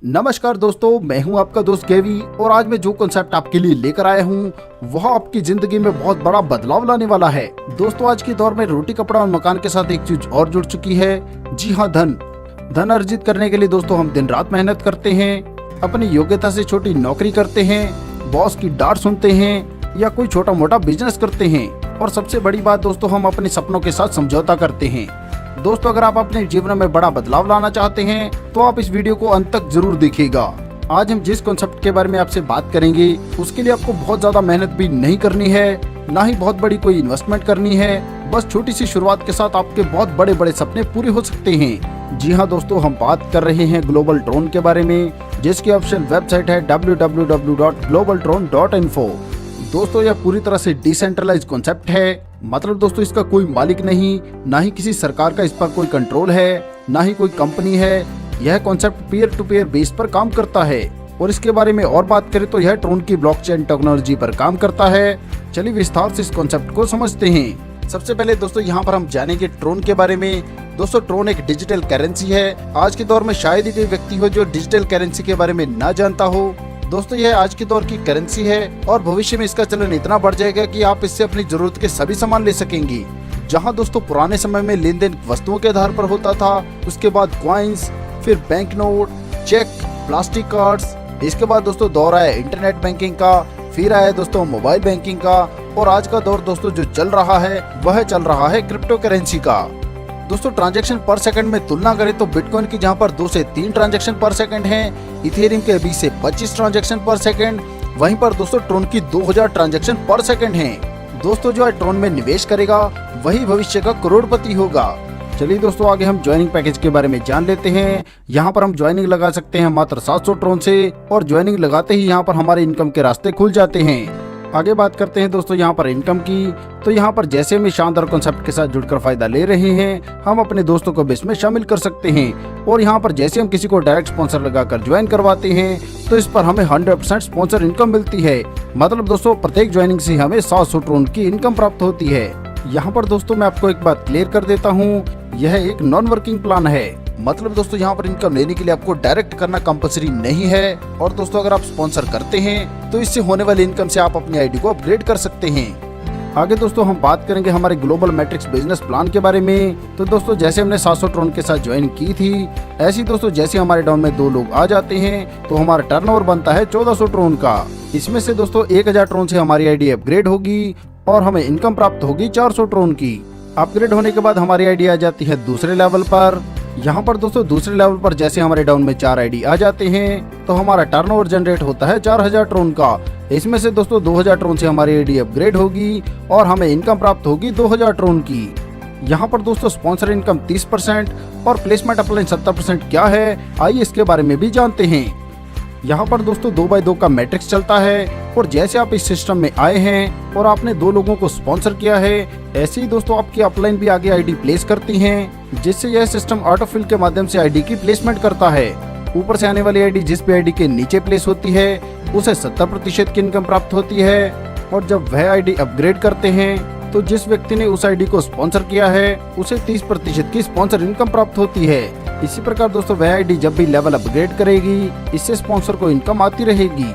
नमस्कार दोस्तों, मैं हूं आपका दोस्त केवी और आज मैं जो कॉन्सेप्ट आपके लिए लेकर आया हूं वह आपकी जिंदगी में बहुत बड़ा बदलाव लाने वाला है। दोस्तों, आज के दौर में रोटी कपड़ा और मकान के साथ एक चीज और जुड़ चुकी है। जी हाँ, धन अर्जित करने के लिए दोस्तों हम दिन रात मेहनत करते हैं, अपनी योग्यता से छोटी नौकरी करते हैं, बॉस की डांट सुनते हैं या कोई छोटा मोटा बिजनेस करते हैं और सबसे बड़ी बात दोस्तों, हम अपने सपनों के साथ समझौता करते हैं। दोस्तों, अगर आप अपने जीवन में बड़ा बदलाव लाना चाहते हैं तो आप इस वीडियो को अंत तक जरूर देखिएगा। आज हम जिस कॉन्सेप्ट के बारे में आपसे बात करेंगे उसके लिए आपको बहुत ज्यादा मेहनत भी नहीं करनी है, ना ही बहुत बड़ी कोई इन्वेस्टमेंट करनी है। बस छोटी सी शुरुआत के साथ आपके बहुत बड़े बड़े सपने पूरे हो सकते हैं। जी हाँ दोस्तों, हम बात कर रहे हैं ग्लोबल ड्रोन के बारे में, जिसकी ऑफिशियल वेबसाइट है www.globaldraone.info। दोस्तों, यह पूरी तरह से डिसेंट्रलाइज कॉन्सेप्ट है। मतलब दोस्तों, इसका कोई मालिक नहीं, ना ही किसी सरकार का इस पर कोई कंट्रोल है, ना ही कोई कंपनी है। यह concept peer to peer base पर काम करता है और इसके बारे में और बात करें तो यह ड्रोन की ब्लॉकचेन टेक्नोलॉजी पर काम करता है। चलिए विस्तार से इस कॉन्सेप्ट को समझते हैं। सबसे पहले दोस्तों यहाँ पर हम जानेंगे ड्रोन के बारे में। दोस्तों, ड्रोन एक डिजिटल करेंसी है। आज के दौर में शायद ही कोई व्यक्ति हो जो डिजिटल करेंसी के बारे में ना जानता हो। दोस्तों, यह आज के दौर की करेंसी है और भविष्य में इसका चलन इतना बढ़ जाएगा कि आप इससे अपनी जरूरत के सभी सामान ले सकेंगे। जहां दोस्तों पुराने समय में लेन देन वस्तुओं के आधार पर होता था, उसके बाद कॉइन्स, फिर bank note, cheque, plastic cards. इसके बाद दोस्तों दौर आया इंटरनेट बैंकिंग का, फिर आया दोस्तों मोबाइल बैंकिंग का और आज का दौर दोस्तों जो चल रहा है वह चल रहा है क्रिप्टो करेंसी का। दोस्तों, ट्रांजैक्शन पर सेकंड में तुलना करें तो बिटकॉइन की जहां पर 2 से 3 ट्रांजैक्शन पर सेकंड हैं, इथेरियम के 20 से 25 ट्रांजैक्शन पर सेकंड, वहीं पर दोस्तों ट्रोन की 2000 ट्रांजैक्शन पर सेकंड हैं। दोस्तों, जो ट्रोन में निवेश करेगा वही भविष्य का करोड़पति होगा। चलिए दोस्तों, आगे हम ज्वाइनिंग पैकेज के बारे में जान लेते हैं। यहाँ पर हम ज्वाइनिंग लगा सकते हैं मात्र 700 ट्रोन से और ज्वाइनिंग लगाते ही यहाँ पर हमारे इनकम के रास्ते खुल जाते हैं। आगे बात करते हैं दोस्तों यहाँ पर इनकम की। तो यहाँ पर जैसे हम शानदार कॉन्सेप्ट के साथ जुड़कर फायदा ले रहे हैं, हम अपने दोस्तों को भी इसमें शामिल कर सकते हैं। और यहाँ पर जैसे हम किसी को डायरेक्ट स्पॉन्सर लगाकर ज्वाइन करवाते हैं तो इस पर हमें 100% स्पॉन्सर इनकम मिलती है। मतलब दोस्तों, प्रत्येक ज्वाइनिंग से हमें 700 ट्रोन की इनकम प्राप्त होती है। यहाँ पर दोस्तों मैं आपको एक बात क्लियर कर देता हूँ, यह एक नॉन वर्किंग प्लान है। मतलब दोस्तों, यहाँ पर इनकम लेने के लिए आपको डायरेक्ट करना कंपलसरी नहीं है। और दोस्तों, अगर आप स्पॉन्सर करते हैं तो इससे होने वाली इनकम से आप अपनी आईडी को अपग्रेड कर सकते हैं। आगे दोस्तों हम बात करेंगे हमारे ग्लोबल मैट्रिक्स बिजनेस प्लान के बारे में। तो दोस्तों, जैसे हमने 700 ट्रोन के साथ ज्वाइन की थी, ऐसी दोस्तों जैसे हमारे डाउन में 2 लोग आ जाते हैं तो हमारा टर्नओवर बनता है 1400 ट्रोन का। इसमें से दोस्तों 1000 ट्रोन से हमारी आईडी अपग्रेड होगी और हमें इनकम प्राप्त होगी 400 ट्रोन की। अपग्रेड होने के बाद हमारी आईडी आ जाती है दूसरे लेवल पर। यहाँ पर दोस्तों दूसरे लेवल पर जैसे हमारे डाउन में 4 आईडी आ जाते हैं तो हमारा टर्नओवर जनरेट होता है 4000 ट्रोन का। इसमें से दोस्तों 2000 ट्रोन से हमारी आईडी अपग्रेड होगी और हमें इनकम प्राप्त होगी 2000 ट्रोन की। यहाँ पर दोस्तों स्पॉन्सर इनकम 30% और प्लेसमेंट अपलाइन 70% क्या है, आइए इसके बारे में भी जानते हैं। यहाँ पर दोस्तों 2x2 का मैट्रिक्स चलता है और जैसे आप इस सिस्टम में आए हैं और आपने 2 लोगों को स्पॉन्सर किया है, ऐसे ही दोस्तों आपकी अपलाइन भी आगे आईडी प्लेस करती हैं, जिससे यह सिस्टम ऑटोफिल के माध्यम से आईडी की प्लेसमेंट करता है। ऊपर से आने वाली आईडी जिस भी आईडी के नीचे प्लेस होती है उसे 70% की इनकम प्राप्त होती है। और जब वह आईडी अपग्रेड करते हैं तो जिस व्यक्ति ने उस आईडी को स्पॉन्सर किया है उसे 30% की स्पॉन्सर इनकम प्राप्त होती है। इसी प्रकार दोस्तों वह आईडी जब भी लेवल अपग्रेड करेगी, इससे स्पॉन्सर को इनकम आती रहेगी।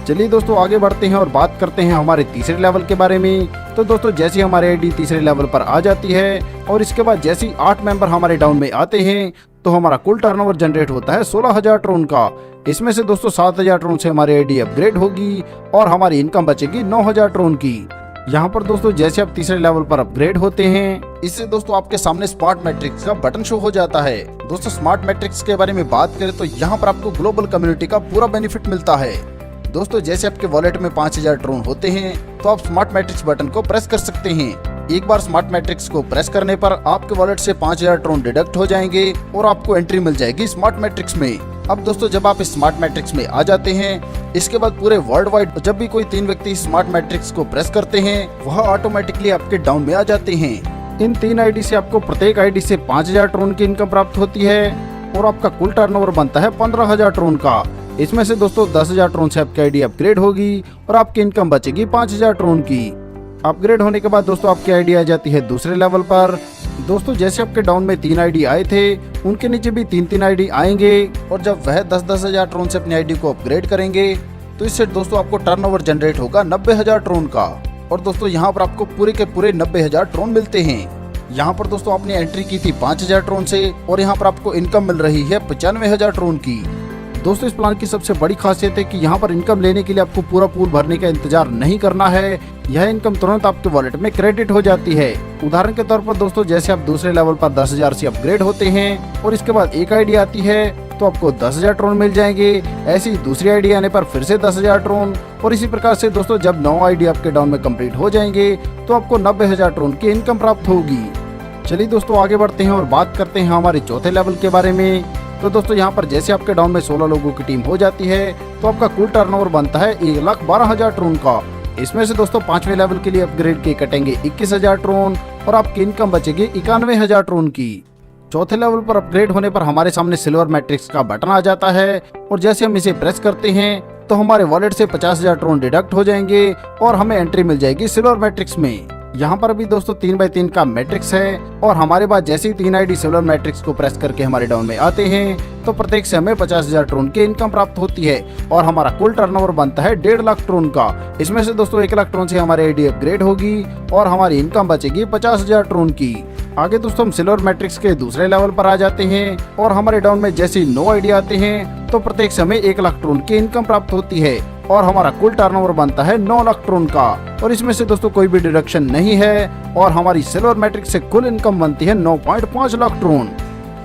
चलिए दोस्तों आगे बढ़ते हैं और बात करते हैं हमारे तीसरे लेवल के बारे में। तो दोस्तों जैसे हमारी आईडी तीसरे लेवल पर आ जाती है और इसके बाद जैसे ही 8 मेंबर हमारे डाउन में आते हैं तो हमारा कुल टर्नओवर जनरेट होता है 16000 ट्रोन का। इसमें से दोस्तों 7000 ट्रोन से हमारी आईडी अपग्रेड होगी और हमारी इनकम बचेगी 9000 ट्रोन की। यहाँ पर दोस्तों जैसे आप तीसरे लेवल पर अपग्रेड होते हैं, इससे दोस्तों आपके सामने स्मार्ट मैट्रिक्स का बटन शो हो जाता है। दोस्तों स्मार्ट मैट्रिक्स के बारे में बात करें तो यहाँ पर आपको ग्लोबल कम्युनिटी का पूरा बेनिफिट मिलता है। दोस्तों जैसे आपके वॉलेट में 5000 ट्रोन होते हैं तो आप स्मार्ट मैट्रिक्स बटन को प्रेस कर सकते हैं। एक बार स्मार्ट मैट्रिक्स को प्रेस करने पर आपके वॉलेट से 5000 ट्रोन डिडक्ट हो जाएंगे और आपको एंट्री मिल जाएगी स्मार्ट मैट्रिक्स में। अब दोस्तों जब आप इस स्मार्ट मैट्रिक्स में आ जाते हैं, इसके बाद पूरे वर्ल्ड वाइड जब भी कोई 3 व्यक्ति स्मार्ट मैट्रिक्स को प्रेस करते हैं वह ऑटोमेटिकली आपके डाउन में आ जाते हैं। इन 3 आईडी से आपको प्रत्येक आईडी से 5000 ट्रोन की इनकम प्राप्त होती है और आपका कुल टर्नओवर बनता है 15000 ट्रोन का। इसमें से दोस्तों 10000 ट्रोन से आपकी आईडी अपग्रेड होगी और आपकी इनकम बचेगी 5000 ट्रोन की। अपग्रेड होने के बाद दोस्तों आपकी आईडी आ जाती है दूसरे लेवल पर। दोस्तों जैसे आपके डाउन में 3 आईडी आए थे, उनके नीचे भी 3-3 आईडी आएंगे और जब वह 10-10 हजार ट्रोन से अपनी आईडी को अपग्रेड करेंगे तो इससे दोस्तों आपको टर्नओवर जनरेट होगा 90,000 ट्रोन का। और दोस्तों यहाँ पर आपको पूरे के पूरे 90,000 ट्रोन मिलते हैं। यहाँ पर दोस्तों आपने एंट्री की थी 5,000 ट्रोन से और यहाँ पर आपको इनकम मिल रही है 95,000 ट्रोन की। दोस्तों इस प्लान की सबसे बड़ी खासियत है कि यहाँ पर इनकम लेने के लिए आपको पूरा पूल भरने का इंतजार नहीं करना है। यह इनकम तुरंत आपके वॉलेट में क्रेडिट हो जाती है। उदाहरण के तौर पर दोस्तों जैसे आप दूसरे लेवल पर 10,000 से अपग्रेड होते हैं और इसके बाद एक आईडी आती है तो आपको 10,000 ट्रोन मिल जाएंगे। ऐसी ही दूसरी आईडी आने पर फिर से 10,000 ट्रोन और इसी प्रकार से दोस्तों जब 9 आईडी आपके डाउन में कंप्लीट हो जाएंगे तो आपको 90,000 ट्रोन की इनकम प्राप्त होगी। चलिए दोस्तों आगे बढ़ते हैं और बात करते हैं हमारे चौथे लेवल के बारे में। तो दोस्तों यहाँ पर जैसे आपके डाउन में 16 लोगों की टीम हो जाती है तो आपका कुल टर्नओवर बनता है 1,12,000 ट्रोन का। इसमें से दोस्तों 5वें लेवल के लिए अपग्रेड के कटेंगे 21,000 ट्रोन और आपकी इनकम बचेगी 91,000 ट्रोन की। चौथे लेवल पर अपग्रेड होने पर हमारे सामने सिल्वर मैट्रिक्स का बटन आ जाता है और जैसे हम इसे प्रेस करते हैं तो हमारे वॉलेट से 50,000 ट्रोन डिडक्ट हो जाएंगे और हमें एंट्री मिल जाएगी सिल्वर मैट्रिक्स में। यहाँ पर भी दोस्तों 3x3 का मैट्रिक्स है और हमारे पास जैसे ही 3 आईडी सिल्वर मैट्रिक्स को प्रेस करके हमारे डाउन में आते हैं तो प्रत्येक से हमें 50,000 ट्रोन की इनकम प्राप्त होती है और हमारा कुल टर्नओवर बनता है 1.5 लाख ट्रोन का। इसमें से दोस्तों 1 लाख ट्रोन से हमारी आईडी अपग्रेड होगी और हमारी इनकम बचेगी 50,000 ट्रोन की। आगे दोस्तों हम सिल्वर मैट्रिक्स के दूसरे लेवल पर आ जाते हैं और हमारे डाउन में जैसे ही 9 आईडी आते हैं तो प्रत्येक से हमें 1 लाख ट्रोन की इनकम प्राप्त होती है और हमारा कुल टर्नओवर बनता है 9 लाख ट्रोन का। और इसमें से दोस्तों कोई भी डिडक्शन नहीं है और हमारी सिल्वर मैट्रिक्स से कुल इनकम बनती है 9.5 लाख ट्रोन।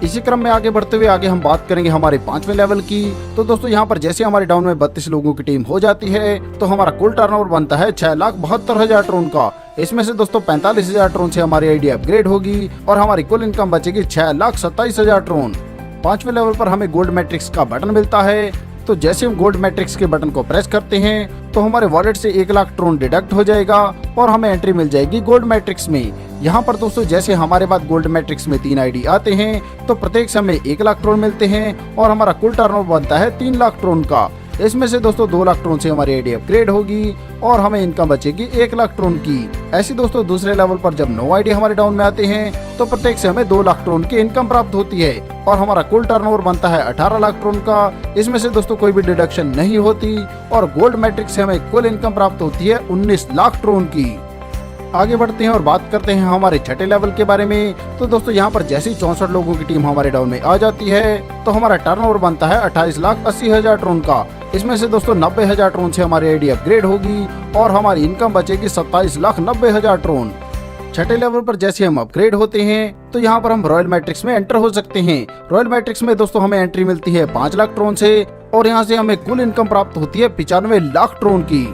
इसी क्रम में आगे बढ़ते हुए आगे हम बात करेंगे हमारे 5वें लेवल की। तो दोस्तों यहाँ पर जैसे हमारे डाउन में 32 लोगों की टीम हो जाती है तो हमारा कुल टर्नओवर बनता है 6,72,000 ट्रोन का। इसमें से दोस्तों 45,000 ट्रोन से हमारी आईडी अपग्रेड होगी और हमारी कुल इनकम बचेगी 6,27,000 ट्रोन। 5वें लेवल पर हमें गोल्ड मैट्रिक्स का बटन मिलता है तो जैसे हम गोल्ड मैट्रिक्स के बटन को प्रेस करते हैं तो हमारे वॉलेट से 1 लाख ट्रोन डिडक्ट हो जाएगा और हमें एंट्री मिल जाएगी गोल्ड मैट्रिक्स में। यहाँ पर दोस्तों जैसे हमारे पास गोल्ड मैट्रिक्स में 3 आईडी आते हैं तो प्रत्येक से हमें 1 लाख ट्रोन मिलते हैं और हमारा कुल टर्नओवर बनता है 3 लाख ट्रोन का। इसमें से दोस्तों 2 लाख ट्रोन से हमारी आईडी अपग्रेड होगी और हमें इनकम बचेगी 1 लाख ट्रोन की। ऐसे दोस्तों दूसरे लेवल पर जब 9 आईडी हमारे डाउन में आते हैं तो प्रत्येक से हमें 2 लाख ट्रोन की इनकम प्राप्त होती है और हमारा कुल टर्नओवर बनता है 18 लाख ट्रोन का। इसमें से दोस्तों कोई भी डिडक्शन नहीं होती और गोल्ड मैट्रिक्स से हमें कुल इनकम प्राप्त होती है 19 लाख ट्रोन की। आगे बढ़ते हैं और बात करते हैं हमारे छठे लेवल के बारे में। तो दोस्तों यहाँ पर जैसे ही 64 लोगों की टीम हमारे डाउन में आ जाती है तो हमारा टर्नओवर बनता है 28,80,000 ट्रोन का। इसमें से दोस्तों 90,000 ट्रोन से हमारी आईडी अपग्रेड होगी और हमारी इनकम बचेगी 27,90,000 ट्रोन। छठे लेवल पर जैसे हम अपग्रेड होते हैं तो यहाँ पर हम रॉयल मैट्रिक्स में एंटर हो सकते हैं। रॉयल मैट्रिक्स में दोस्तों हमें एंट्री मिलती है 5 लाख ट्रोन से और यहाँ से हमें कुल इनकम प्राप्त होती है 95 लाख ट्रोन की।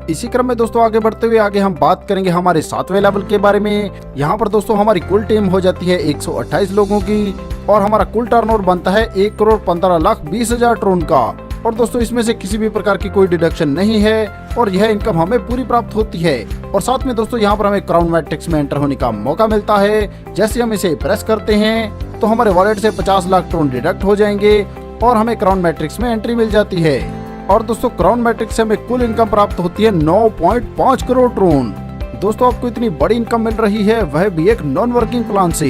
इसी क्रम में दोस्तों आगे बढ़ते हुए आगे हम बात करेंगे हमारे 7वें लेवल के बारे में। यहाँ पर दोस्तों हमारी कुल टीम हो जाती है 128 लोगों की और हमारा कुल टर्नओवर बनता है 1,15,20,000 ट्रोन का। और दोस्तों इसमें से किसी भी प्रकार की कोई डिडक्शन नहीं है और यह इनकम हमें पूरी प्राप्त होती है। और साथ में दोस्तों यहाँ पर हमें क्राउन मैट्रिक्स में एंटर होने का मौका मिलता है। जैसे हम इसे प्रेस करते हैं तो हमारे वॉलेट से 50 लाख ट्रोन डिडक्ट हो जाएंगे और हमें क्राउन मैट्रिक्स में एंट्री मिल जाती है। और दोस्तों क्राउन मैट्रिक्स से हमें कुल इनकम प्राप्त होती है 9.5 करोड़ ट्रोन। दोस्तों आपको इतनी बड़ी इनकम मिल रही है वह भी एक नॉन वर्किंग प्लान से।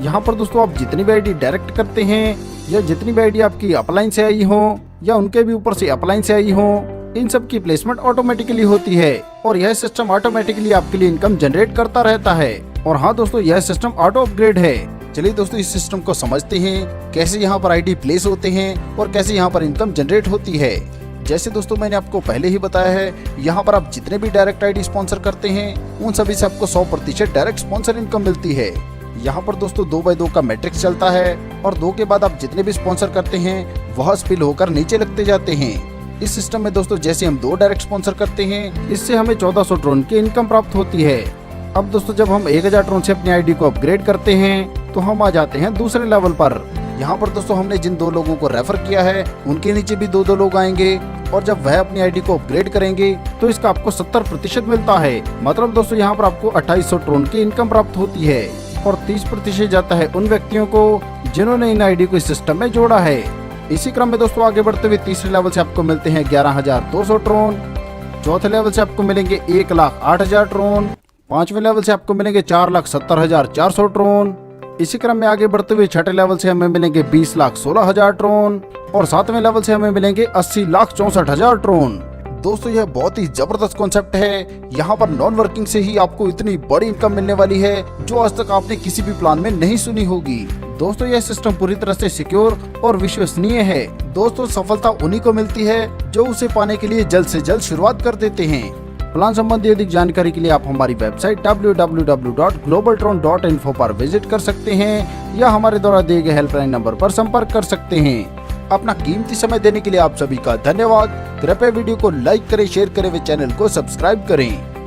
यहाँ पर दोस्तों आप जितनी भी आईडी डायरेक्ट करते हैं या जितनी भी आईडी आपकी अपलाइन से आई हो या उनके भी ऊपर से अपलाइन से आई हो, इन सब की प्लेसमेंट ऑटोमेटिकली होती है और यह सिस्टम ऑटोमेटिकली आपके लिए इनकम जनरेट करता रहता है। और हाँ दोस्तों यह सिस्टम ऑटो अपग्रेड है। चलिए दोस्तों इस सिस्टम को समझते हैं, कैसे यहाँ पर आईडी प्लेस होते हैं और कैसे यहाँ पर इनकम जनरेट होती है। जैसे दोस्तों मैंने आपको पहले ही बताया है, यहाँ पर आप जितने भी डायरेक्ट आईडी स्पॉन्सर करते हैं उन सभी से आपको 100% डायरेक्ट स्पॉन्सर इनकम मिलती है। यहाँ पर दोस्तों 2x2 का मैट्रिक्स चलता है और 2 के बाद आप जितने भी स्पॉन्सर करते हैं वह स्पिल होकर नीचे लगते जाते हैं। इस सिस्टम में दोस्तों जैसे हम 2 डायरेक्ट स्पॉन्सर करते हैं इससे हमें 1400 ट्रोन की इनकम प्राप्त होती है। अब दोस्तों जब हम 1000 ट्रोन से अपनी आईडी को अपग्रेड करते हैं तो हम आ जाते हैं दूसरे लेवल पर। यहाँ पर दोस्तों हमने जिन 2 लोगों को रेफर किया है उनके नीचे भी 2 लोग आएंगे और जब वह अपनी आईडी को अपग्रेड करेंगे तो इसका आपको 70% मिलता है। मतलब दोस्तों यहाँ पर आपको 2800 ट्रोन की इनकम प्राप्त होती है और 30% जाता है उन व्यक्तियों को जिन्होंने इन आईडी को इस सिस्टम में जोड़ा है। इसी क्रम में दोस्तों आगे बढ़ते हुए तीसरे लेवल से आपको मिलते हैं 11,200 ट्रोन। चौथे लेवल से आपको मिलेंगे 1,08,000 ड्रोन। पांचवें लेवल से आपको मिलेंगे 4,70,400 ड्रोन। इसी क्रम में आगे बढ़ते हुए छठे लेवल से हमें मिलेंगे 20,16,000 ड्रोन और सातवें लेवल से हमें मिलेंगे 80,64,000 ड्रोन। दोस्तों यह बहुत ही जबरदस्त कॉन्सेप्ट है। यहाँ पर नॉन वर्किंग से ही आपको इतनी बड़ी इनकम मिलने वाली है जो आज तक आपने किसी भी प्लान में नहीं सुनी होगी। दोस्तों यह सिस्टम पूरी तरह से सिक्योर और विश्वसनीय है। दोस्तों सफलता उन्हीं को मिलती है जो उसे पाने के लिए जल्द से जल्द शुरुआत कर देते हैं। प्लान संबंधी अधिक जानकारी के लिए आप हमारी वेबसाइट www.globaldrone.info पर विजिट कर सकते हैं या हमारे द्वारा दिए गए हेल्पलाइन नंबर पर संपर्क कर सकते हैं। अपना कीमती समय देने के लिए आप सभी का धन्यवाद। कृपया वीडियो को लाइक करें, शेयर करें व चैनल को सब्सक्राइब करें।